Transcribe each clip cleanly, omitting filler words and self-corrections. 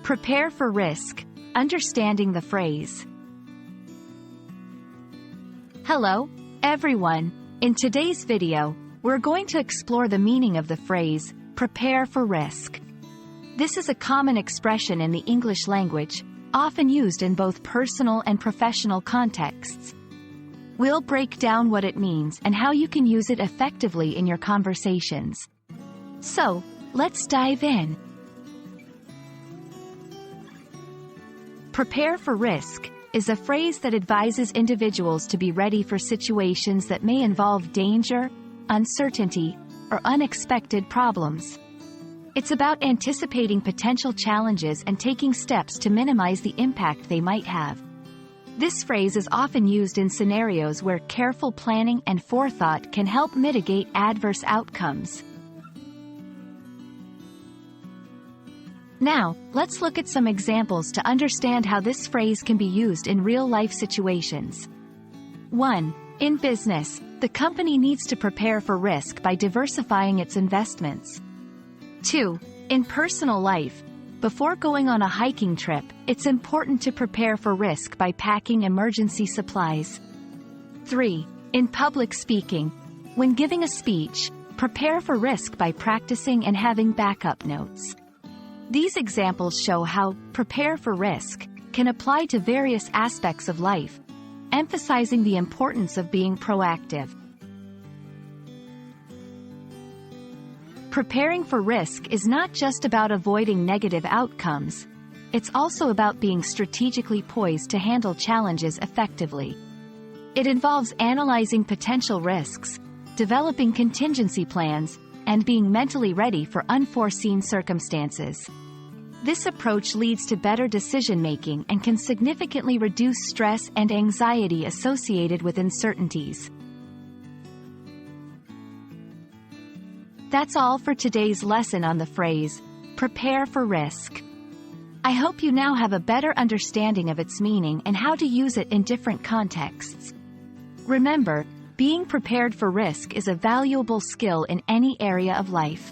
Prepare for risk. Understanding the phrase. Hello, everyone. In today's video, we're going to explore the meaning of the phrase, prepare for risk. This is a common expression in the English language, often used in both personal and professional contexts. We'll break down what it means and how you can use it effectively in your conversations. So, let's dive in. Prepare for risk is a phrase that advises individuals to be ready for situations that may involve danger, uncertainty, or unexpected problems. It's about anticipating potential challenges and taking steps to minimize the impact they might have. This phrase is often used in scenarios where careful planning and forethought can help mitigate adverse outcomes. Now, let's look at some examples to understand how this phrase can be used in real-life situations. 1. In business, the company needs to prepare for risk by diversifying its investments. 2. In personal life, before going on a hiking trip, it's important to prepare for risk by packing emergency supplies. 3. In public speaking, when giving a speech, prepare for risk by practicing and having backup notes. These examples show how prepare for risk can apply to various aspects of life, emphasizing the importance of being proactive. Preparing for risk is not just about avoiding negative outcomes, it's also about being strategically poised to handle challenges effectively. It involves analyzing potential risks, developing contingency plans, and being mentally ready for unforeseen circumstances. This approach leads to better decision-making and can significantly reduce stress and anxiety associated with uncertainties. That's all for today's lesson on the phrase, prepare for risk. I hope you now have a better understanding of its meaning and how to use it in different contexts. Remember, being prepared for risk is a valuable skill in any area of life.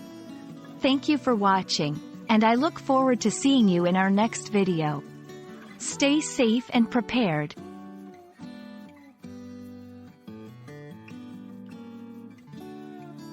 Thank you for watching, and I look forward to seeing you in our next video. Stay safe and prepared.